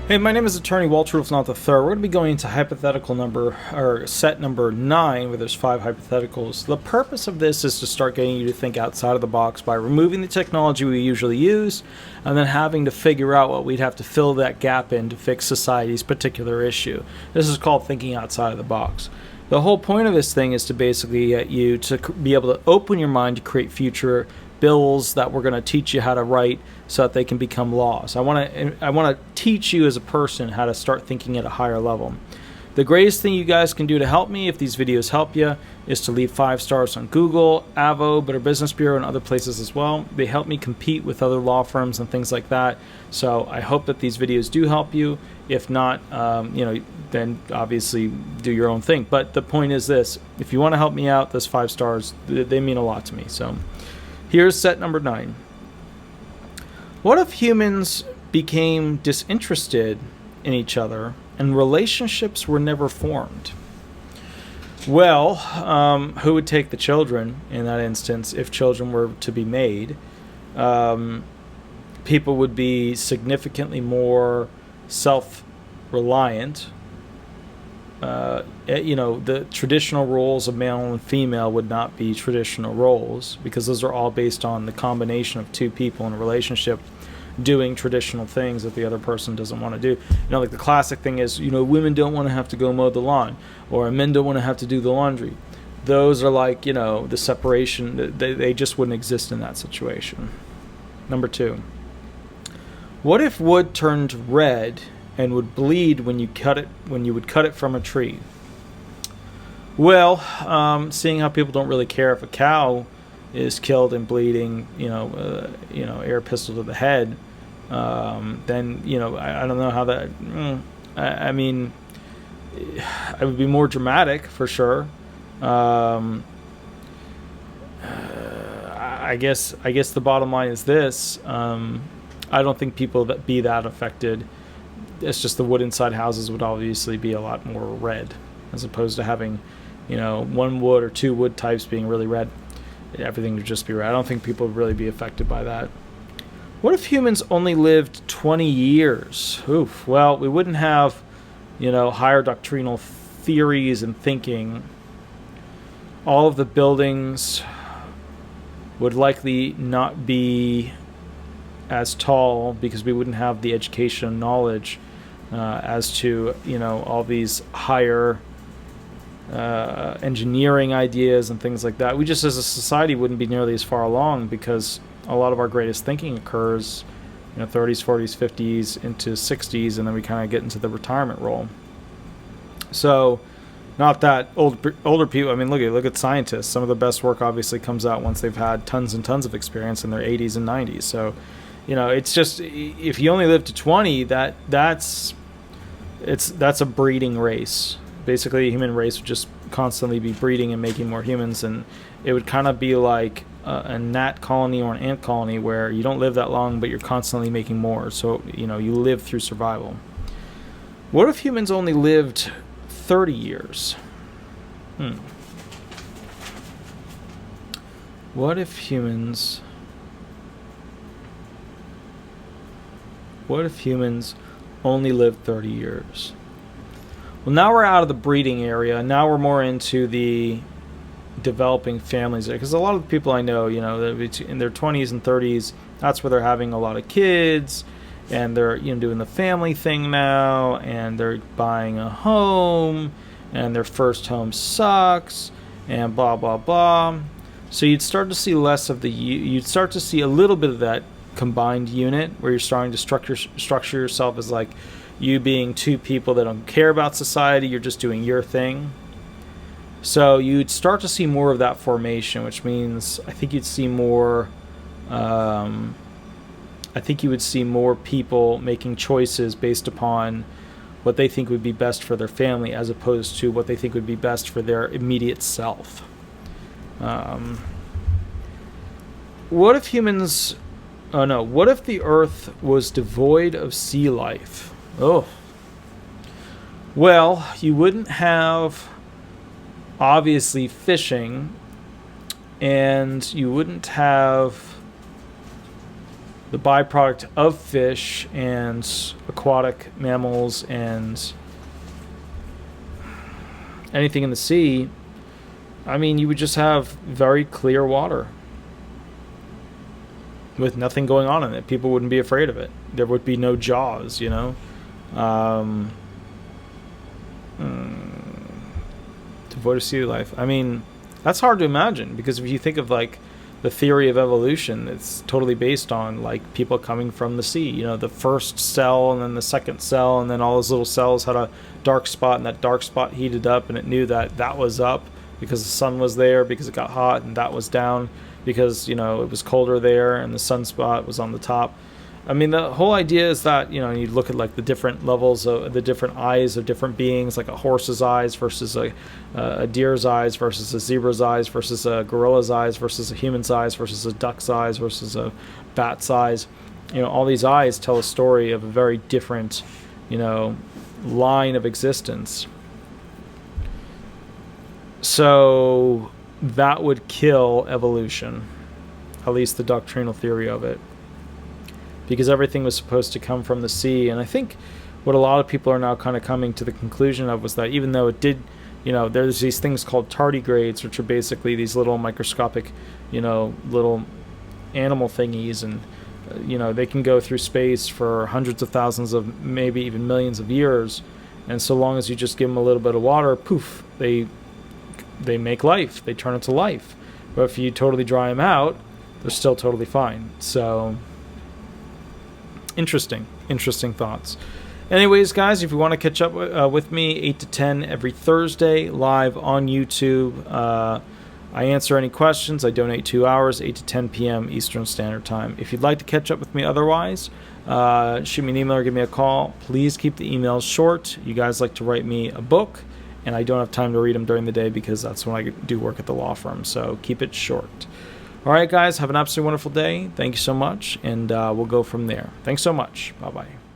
Hey, my name is Attorney Walter Wolf, not the third. We're going to be going into hypothetical number, or set number 9, where there's 5 hypotheticals. The purpose of this is to start getting you to think outside of the box by removing the technology we usually use, and then having to figure out what we'd have to fill that gap in to fix society's particular issue. This is called thinking outside of the box. The whole point of this thing is to basically get you to be able to open your mind to create future bills that we're going to teach you how to write so that they can become laws. I want to teach you as a person how to start thinking at a higher level. The greatest thing you guys can do to help me, if these videos help you, is to leave 5 stars on Google, Avo, Better Business Bureau, and other places as well. They help me compete with other law firms and things like that. So I hope that these videos do help you. If not, then obviously do your own thing. But the point is this: if you want to help me out, those 5 stars, they mean a lot to me. So here's set number 9. What if humans became disinterested in each other and relationships were never formed? Well, who would take the children in that instance if children were to be made? People would be significantly more self-reliant. The traditional roles of male and female would not be traditional roles, because those are all based on the combination of 2 people in a relationship doing traditional things that the other person doesn't want to do. Like the classic thing is, women don't want to have to go mow the lawn, or men don't want to have to do the laundry. Those are like, the separation. They just wouldn't exist in that situation. Number 2. What if wood turned red and would bleed when you would cut it from a tree? Well, seeing how people don't really care if a cow is killed and bleeding, air pistol to the head, then I don't know how that. I mean, it would be more dramatic for sure. I guess the bottom line is this: I don't think people that be that affected. It's just the wood inside houses would obviously be a lot more red, as opposed to having, 1 wood or 2 wood types being really red. Everything would just be red. I don't think people would really be affected by that. What if humans only lived 20 years? Oof. Well, we wouldn't have, higher doctrinal theories and thinking. All of the buildings would likely not be as tall, because we wouldn't have the education and knowledge as to all these higher engineering ideas and things like that. We just, as a society, wouldn't be nearly as far along, because a lot of our greatest thinking occurs 30s, 40s, 50s into 60s, and then we kind of get into the retirement role. So not that older people. I mean, look at scientists. Some of the best work obviously comes out once they've had tons and tons of experience in their 80s and 90s. So it's just, if you only live to 20, that's a breeding race. Basically, the human race would just constantly be breeding and making more humans, and it would kind of be like a gnat colony or an ant colony, where you don't live that long, but you're constantly making more. So you live through survival. What if humans only lived 30 years? What if humans only lived 30 years? Well, now we're out of the breeding area. Now we're more into the developing families there, because a lot of the people I know, in their 20s and 30s, that's where they're having a lot of kids, and they're doing the family thing now, and they're buying a home, and their first home sucks, and blah blah blah. So you'd start to see less of you'd start to see a little bit of that combined unit, where you're starting to structure yourself as like you being 2 people that don't care about society. You're just doing your thing. So you'd start to see more of that formation, which means I think you'd see more. I think you would see more people making choices based upon what they think would be best for their family, as opposed to what they think would be best for their immediate self. What if humans? Oh no! What if the Earth was devoid of sea life? Oh. Well, you wouldn't have, obviously, fishing, and you wouldn't have the byproduct of fish and aquatic mammals and anything in the sea, I mean, you would just have very clear water with nothing going on in it. People wouldn't be afraid of it. There would be no jaws, you know. Devoid of sea life. I mean, that's hard to imagine, because if you think of like the theory of evolution, it's totally based on like people coming from the sea. You know, the first cell and then the second cell, and then all those little cells had a dark spot, and that dark spot heated up, and it knew that that was up because the sun was there, because it got hot, and that was down because, you know, it was colder there, and the sunspot was on the top. I mean, the whole idea is that, you know, you look at like the different levels of the different eyes of different beings, like a horse's eyes versus a deer's eyes versus a zebra's eyes versus a gorilla's eyes versus a human's eyes versus a duck's eyes versus a bat's eyes. You know, all these eyes tell a story of a very different, you know, line of existence. So that would kill evolution, at least the doctrinal theory of it, because everything was supposed to come from the sea. And I think what a lot of people are now kind of coming to the conclusion of was that even though it did, you know, there's these things called tardigrades, which are basically these little microscopic, you know, little animal thingies, and you know, they can go through space for hundreds of thousands of, maybe even millions of years, and so long as you just give them a little bit of water, poof, they make life, they turn into life. But if you totally dry them out, they're still totally fine. So interesting thoughts. Anyways, guys, if you want to catch up with me, 8 to 10 every Thursday, live on YouTube. I answer any questions. I donate 2 hours, 8 to 10 p.m. Eastern Standard Time. If you'd like to catch up with me otherwise, shoot me an email or give me a call. Please keep the emails short. You guys like to write me a book, and I don't have time to read them during the day because that's when I do work at the law firm. So keep it short. All right, guys, have an absolutely wonderful day. Thank you so much, and we'll go from there. Thanks so much. Bye-bye.